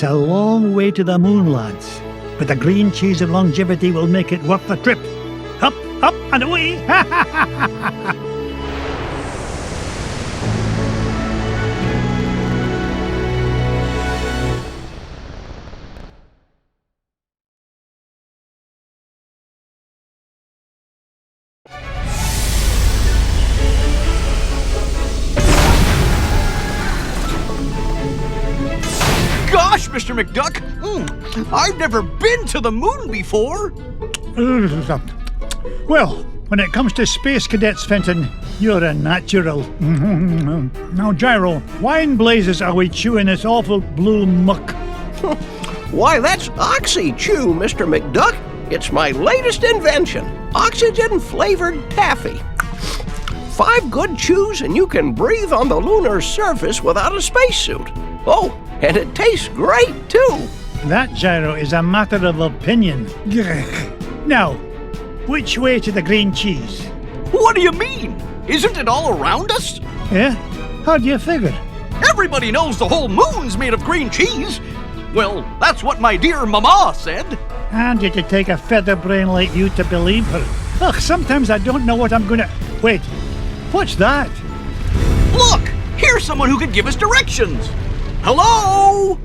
a long way to the moon, lads, but the green cheese of longevity will make it worth the trip. Up, up, and away! Gosh, Mr. McDuck! I've never been to the moon before! Well, when it comes to space cadets, Fenton, you're a natural. Now, Gyro, why in blazes are we chewing this awful blue muck? Why, that's Oxy Chew, Mr. McDuck. It's my latest invention, oxygen-flavored taffy. 5 good chews and you can breathe on the lunar surface without a spacesuit. Oh, and it tastes great, too. That, Gyro, is a matter of opinion. Now, which way to the green cheese? What do you mean? Isn't it all around us? Yeah? How do you figure? Everybody knows the whole moon's made of green cheese. Well, that's what my dear mama said. And you could take a feather brain like you to believe her. Ugh, sometimes I don't know what I'm gonna... Wait, what's that? Look, here's someone who could give us directions. Hello?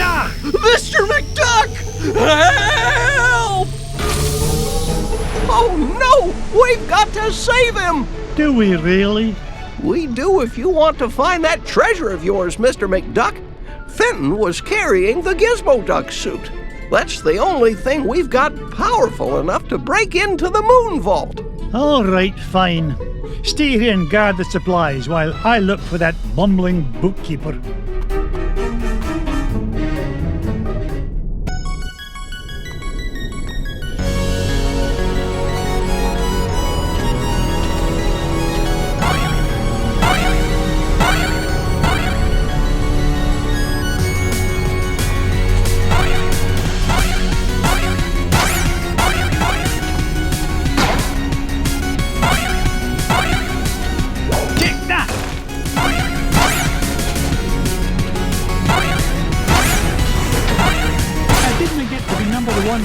Ah! Mr. McDuck! Help! Oh, no! We've got to save him! Do we really? We do if you want to find that treasure of yours, Mr. McDuck. Fenton was carrying the Gizmo Duck suit. That's the only thing we've got powerful enough to break into the moon vault. All right, fine. Stay here and guard the supplies while I look for that bumbling bookkeeper.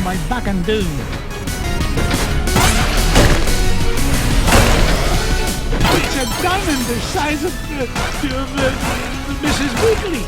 My back and doom. It's a diamond the size of Mrs. Wiggly.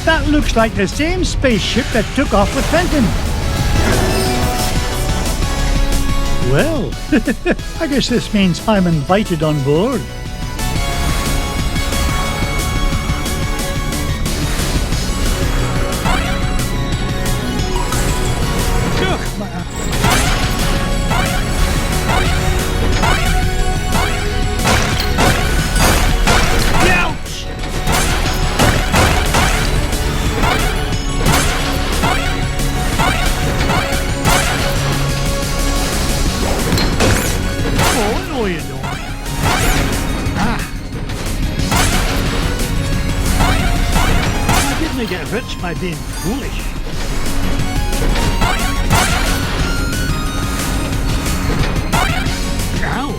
That looks like the same spaceship that took off with Fenton. Well, I guess this means I'm invited on board. Get rich by being foolish. Ow!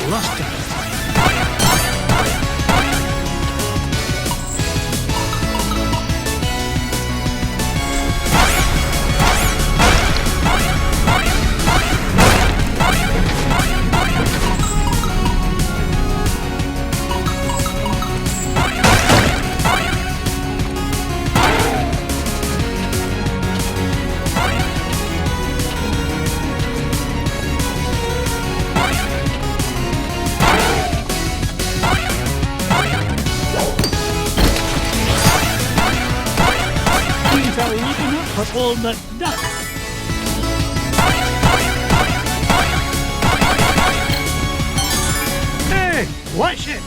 luster. For old McDuck. Hey, watch it!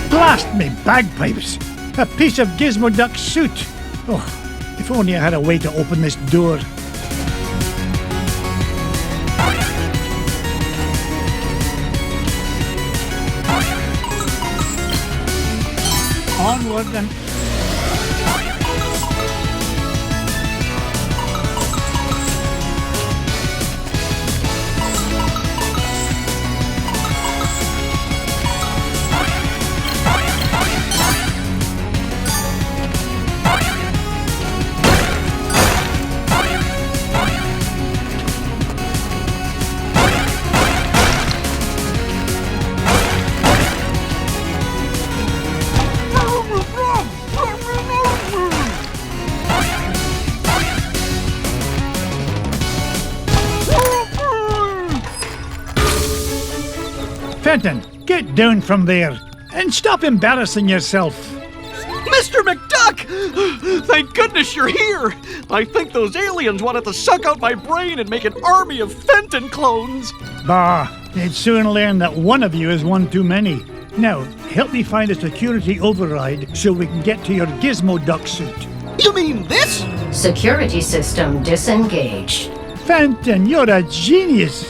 Blast me bagpipes! A piece of Gizmo Duck suit! Oh, if only I had a way to open this door. Onward and... Fenton, get down from there and stop embarrassing yourself. Mr. McDuck! Thank goodness you're here! I think those aliens wanted to suck out my brain and make an army of Fenton clones. Bah, they'd soon learn that one of you is one too many. Now, help me find a security override so we can get to your Gizmo Duck suit. You mean this? Security system disengaged. Fenton, you're a genius.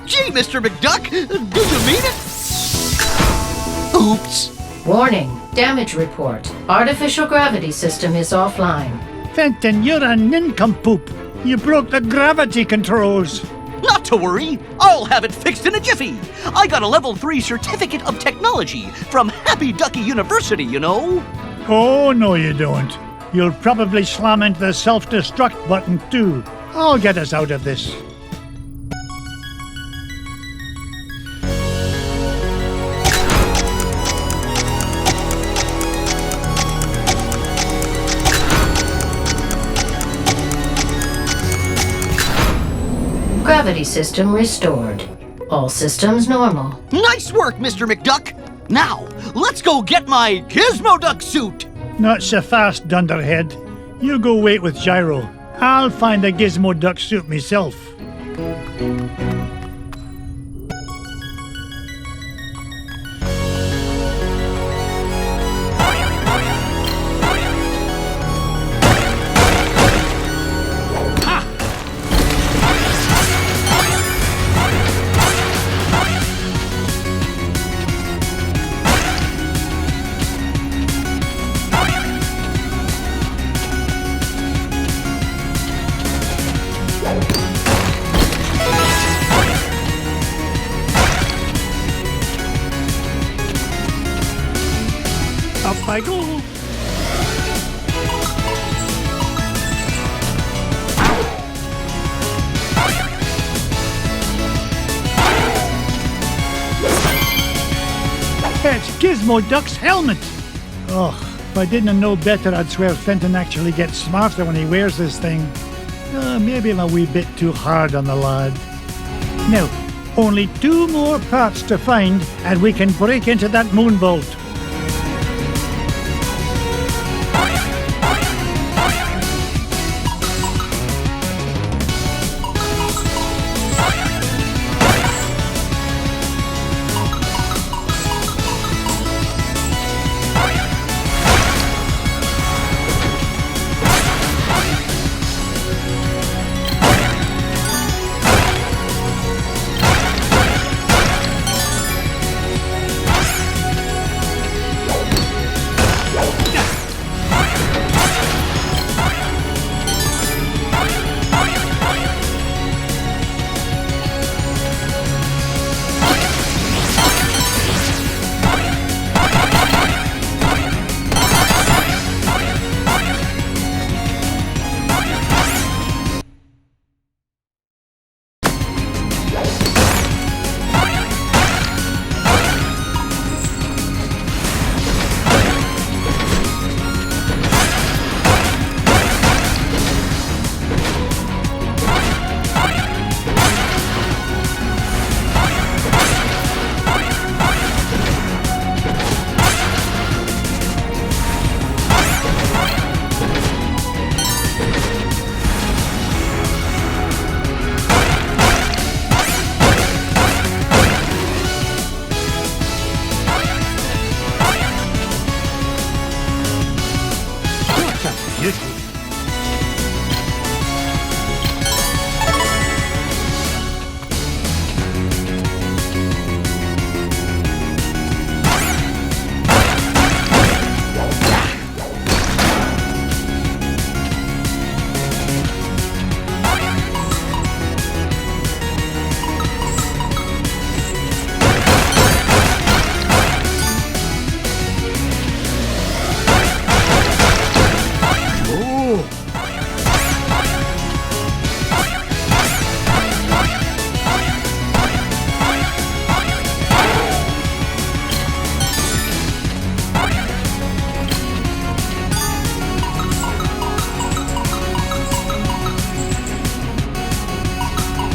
Gee, Mr. McDuck, do you mean it? Oops. Warning, damage report. Artificial gravity system is offline. Fenton, you're a nincompoop. You broke the gravity controls. Not to worry, I'll have it fixed in a jiffy. I got a level 3 certificate of technology from Happy Ducky University, you know. Oh, no you don't. You'll probably slam into the self-destruct button too. I'll get us out of this. Gravity system restored. All systems normal. Nice work, Mr. McDuck. Now, let's go get my Gizmo Duck suit. Not so fast, Dunderhead. You go wait with Gyro. I'll find the Gizmo Duck suit myself. Up I go. It's Gizmo Duck's helmet. Oh, if I didn't know better, I'd swear Fenton actually gets smarter when he wears this thing. Maybe I'm a wee bit too hard on the lad. Now, only 2 more parts to find, and we can break into that moon vault.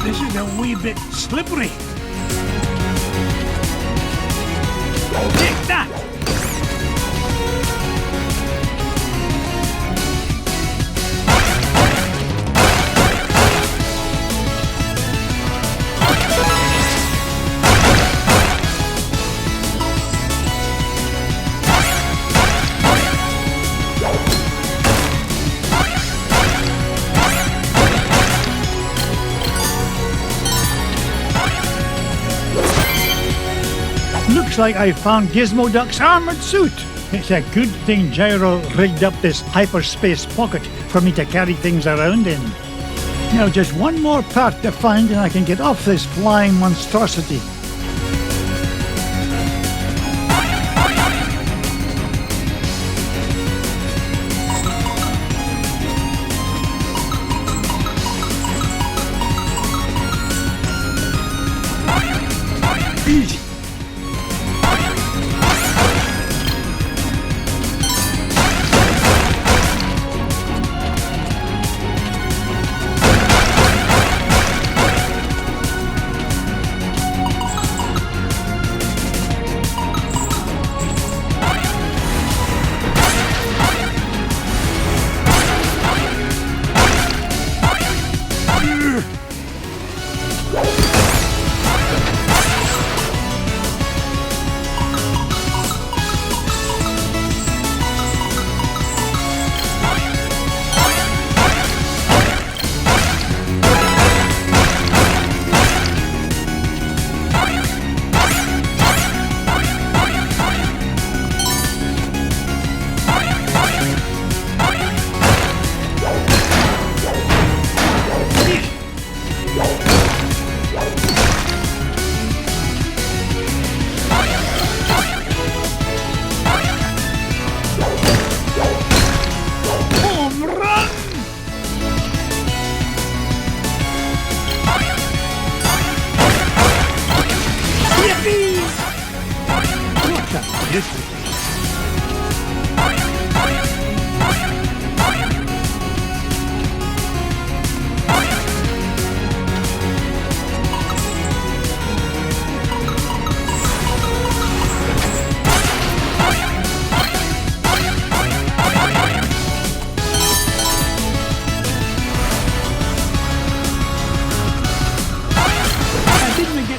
This is a wee bit slippery. Take that! Looks like I found Gizmo Duck's armored suit. It's a good thing Gyro rigged up this hyperspace pocket for me to carry things around in. Now just one more part to find and I can get off this flying monstrosity. Easy.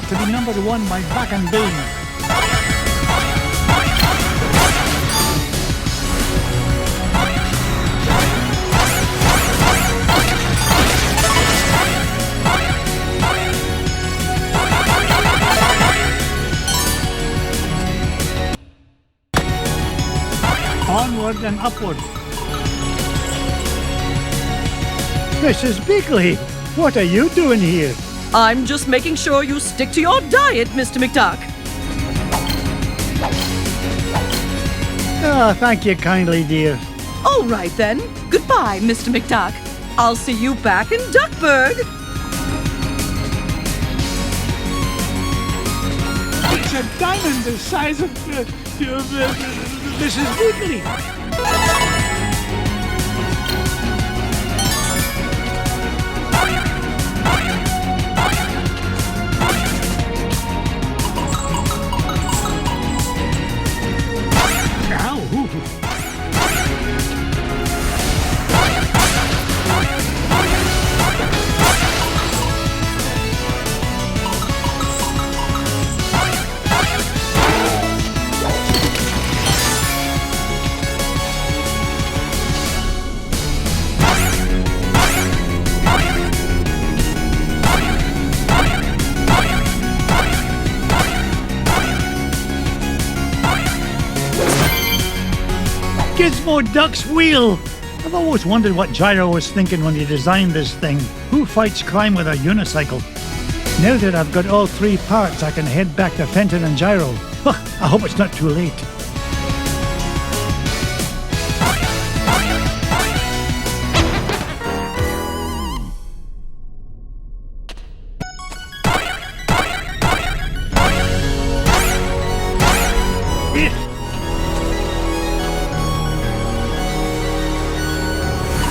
To be number one by back and beam. Onward and upward. Mrs. Beakley, what are you doing here? I'm just making sure you stick to your diet, Mr. McDuck. Ah, thank you kindly, dear. All right then. Goodbye, Mr. McDuck. I'll see you back in Duckburg. It's a diamond the size of Mrs. Beakley. Gizmo Duck's wheel! I've always wondered what Gyro was thinking when he designed this thing. Who fights crime with a unicycle? Now that I've got all three parts, I can head back to Fenton and Gyro. I hope it's not too late.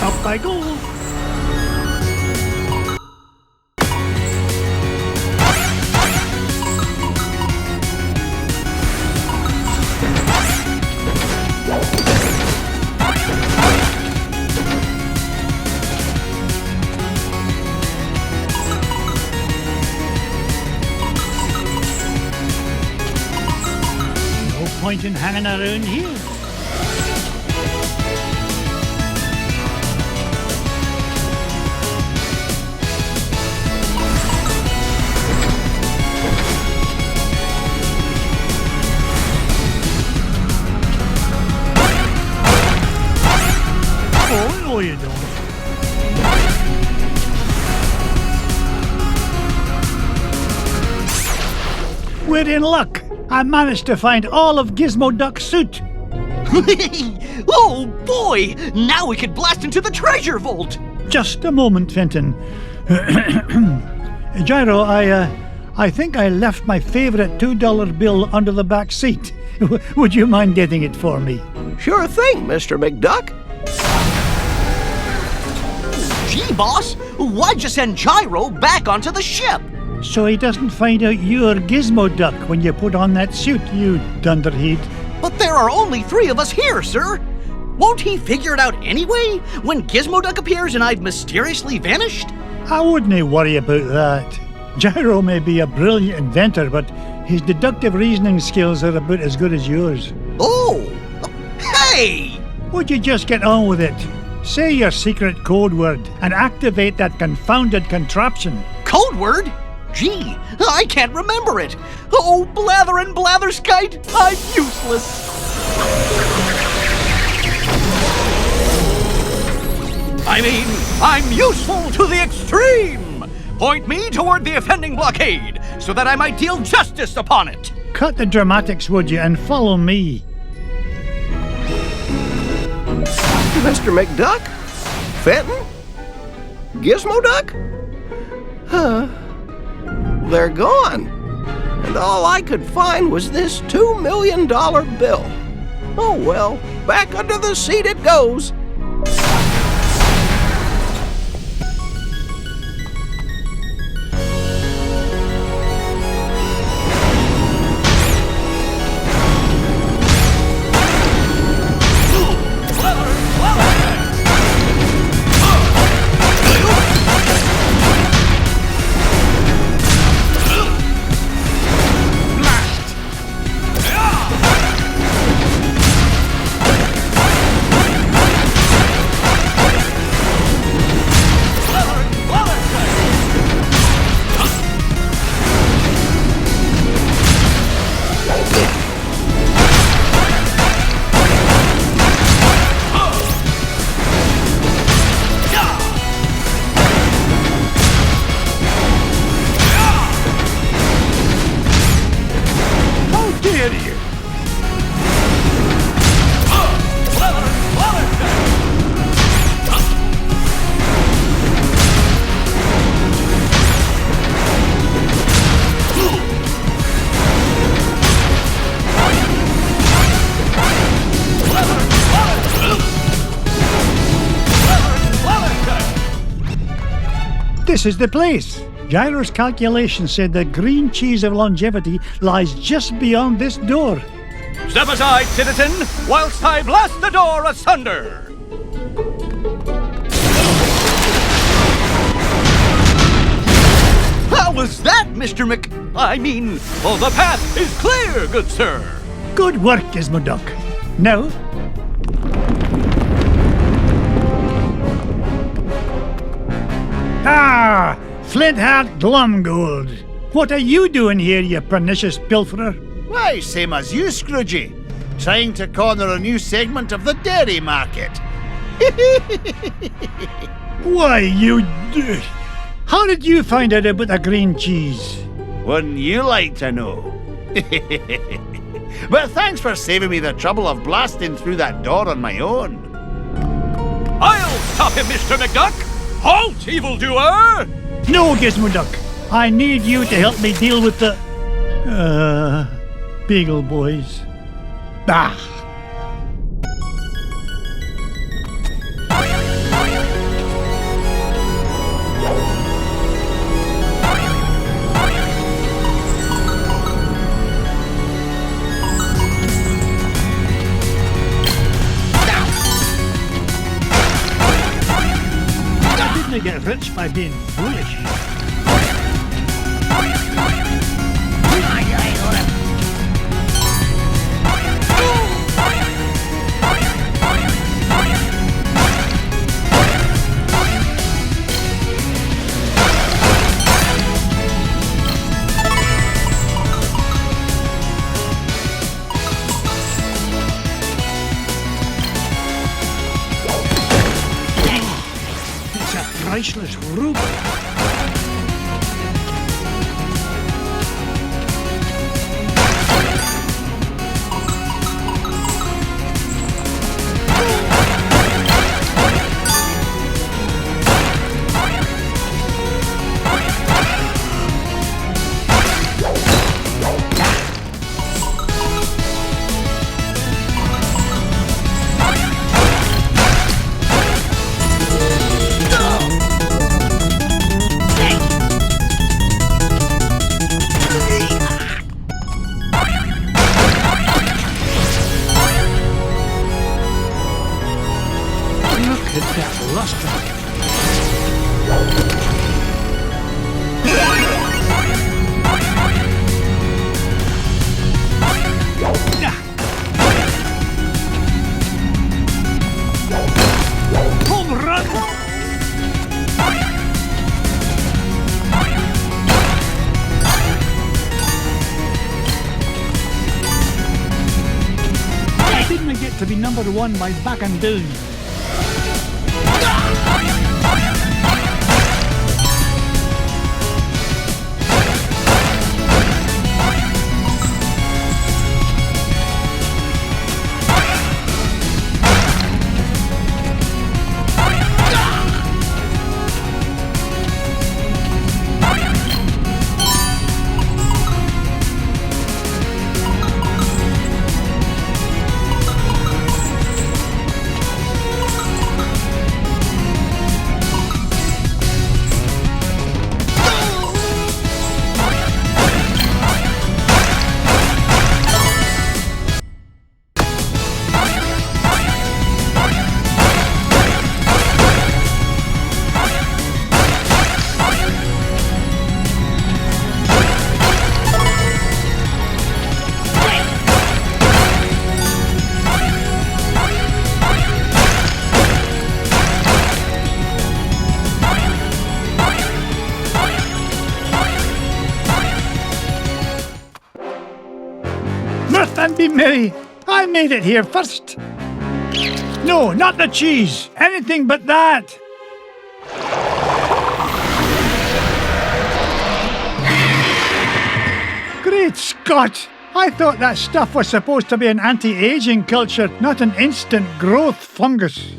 Up I go. point in hanging around here. Oh, no you don't. We're in luck. I managed to find all of Gizmo Duck's suit. Oh boy! Now we could blast into the treasure vault! Just a moment, Fenton. Gyro, I think I left my favorite $2 bill under the back seat. Would you mind getting it for me? Sure thing, Mr. McDuck. Gee, boss, why'd you send Gyro back onto the ship? So he doesn't find out you're Gizmo Duck when you put on that suit, you dunderhead. But there are only 3 of us here, sir. Won't he figure it out anyway, when Gizmo Duck appears and I've mysteriously vanished? I wouldn't worry about that. Gyro may be a brilliant inventor, but his deductive reasoning skills are about as good as yours. Oh! Hey! Would you just get on with it? Say your secret code word and activate that confounded contraption. Code word? Gee, I can't remember it. Oh, blather and blatherskite, I'm useless. I mean, I'm useful to the extreme. Point me toward the offending blockade, so that I might deal justice upon it. Cut the dramatics, would you, and follow me. Mr. McDuck? Fenton? Gizmo Duck? They're gone. And all I could find was this $2 million bill. Oh well, back under the seat it goes. This is the place. Gyro's calculation said the green cheese of longevity lies just beyond this door. Step aside, citizen, whilst I blast the door asunder. How was that, Mr. the path is clear, good sir. Good work, Gizmo Duck. Now, Flint-Heart Glumgold. What are you doing here, you pernicious pilferer? Why, same as you, Scroogey. Trying to corner a new segment of the dairy market. Why, how did you find out about the green cheese? Wouldn't you like to know? But thanks for saving me the trouble of blasting through that door on my own. I'll stop him, Mr. McDuck. Halt, evildoer! No, Gizmo Duck. I need you to help me deal with the... Beagle Boys. Bah! I didn't get rich by being foolish. priceless ruby. Look at that luster. Home run! I didn't get to be number one by backing down. Mirth and be merry. I made it here first. No, not the cheese. Anything but that. Great Scott! I thought that stuff was supposed to be an anti-aging culture, not an instant growth fungus.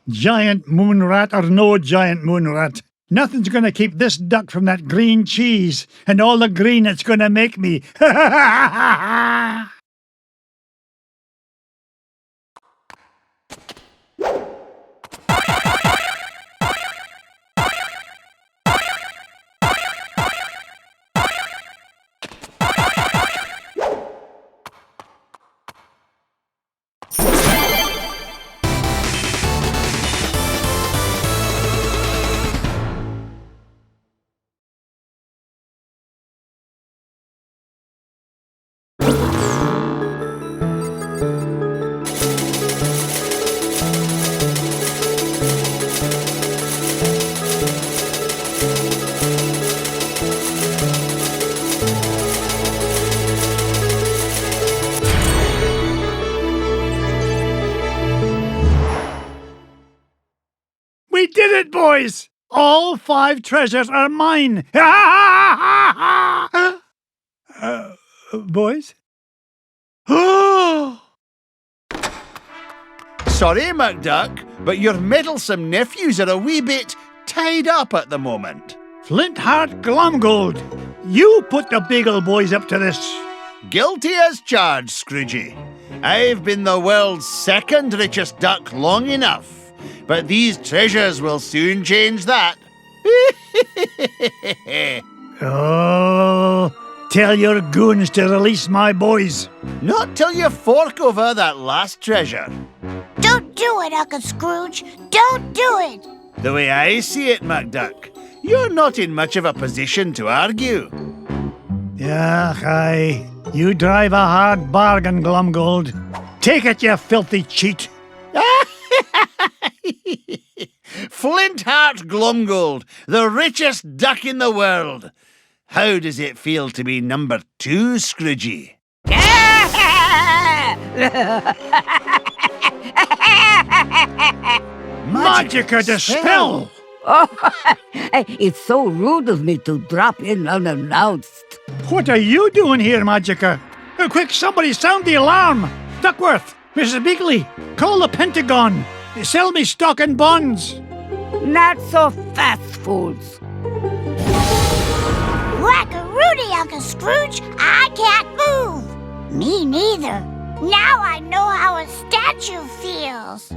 Giant moon rat or no giant moon rat, nothing's going to keep this duck from that green cheese and all the green it's going to make me. it, boys! All 5 treasures are mine! Boys? Sorry, McDuck, but your meddlesome nephews are a wee bit tied up at the moment. Flintheart Glomgold, you put the Beagle boys up to this. Guilty as charged, Scroogey. I've been the world's 2nd richest duck long enough, but these treasures will soon change that. Oh, tell your goons to release my boys. Not till you fork over that last treasure. Don't do it, Uncle Scrooge. Don't do it. The way I see it, McDuck, you're not in much of a position to argue. Yeah, aye. You drive a hard bargain, Glomgold. Take it, you filthy cheat. Flintheart Glomgold, the richest duck in the world. How does it feel to be number 2, Scroogey? Magica dispel! Oh, it's so rude of me to drop in unannounced. What are you doing here, Magica? Quick, somebody sound the alarm! Duckworth, Mrs. Beakley, call the Pentagon. Sell me stock and bonds. Not so fast, fools. Whack-a-rooney, Uncle Scrooge. I can't move. Me neither. Now I know how a statue feels.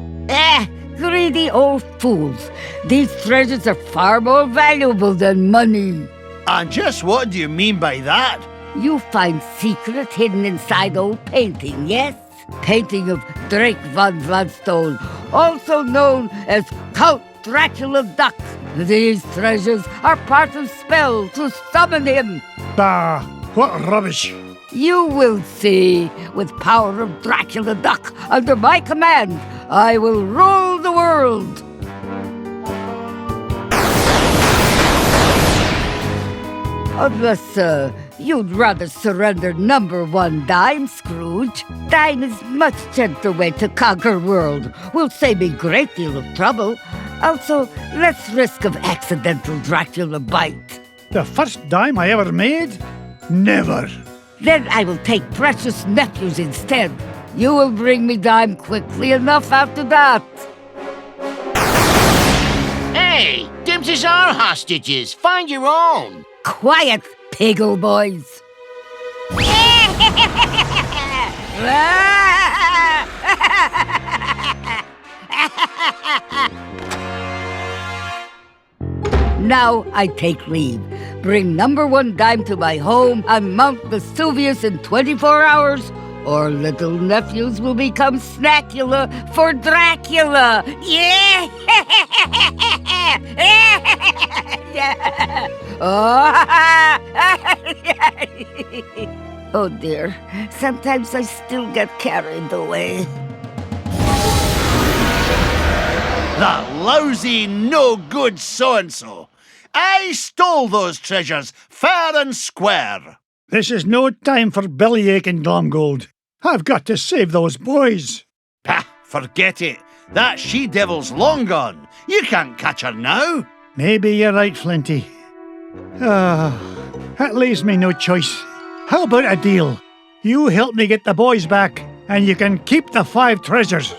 Greedy old fools. These treasures are far more valuable than money. And just what do you mean by that? You find secret hidden inside old painting, yes? Painting of Drake von Gladstone, also known as Count Dracula Duck. These treasures are part of spell to summon him. Bah, what rubbish. You will see. With power of Dracula Duck under my command, I will rule the world. Unless, you'd rather surrender number 1 dime, Scrooge. Dime is much gentler way to conquer world. Will save me great deal of trouble. Also, less risk of accidental Dracula bite. The first dime I ever made? Never. Then I will take precious nephews instead. You will bring me dime quickly enough after that. Hey, Dimps are hostages. Find your own. Quiet, Piggle boys. Now I take leave. Bring number 1 dime to my home on Mount Vesuvius in 24 hours, or little nephews will become Snackula for Dracula. Yeah! Oh dear, sometimes I still get carried away. That lousy, no-good so-and-so. I stole those treasures fair and square. This is no time for bellyaching, Glomgold. I've got to save those boys. Pah, forget it. That she-devil's long gone. You can't catch her now. Maybe you're right, Flinty. That leaves me no choice. How about a deal? You help me get the boys back, and you can keep the 5 treasures.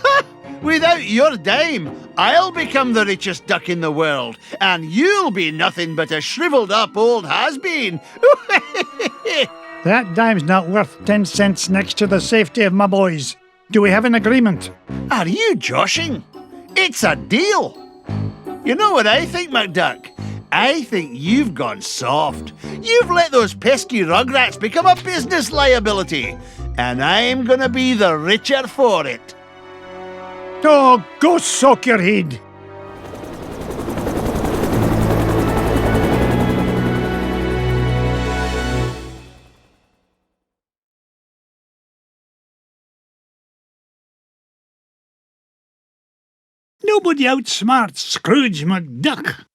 Ha! Without your dime, I'll become the richest duck in the world, and you'll be nothing but a shriveled-up old has-been. That dime's not worth 10 cents next to the safety of my boys. Do we have an agreement? Are you joshing? It's a deal. You know what I think, McDuck? I think you've gone soft. You've let those pesky rugrats become a business liability, and I'm gonna be the richer for it. Oh, go soak your head. Nobody outsmarts Scrooge McDuck.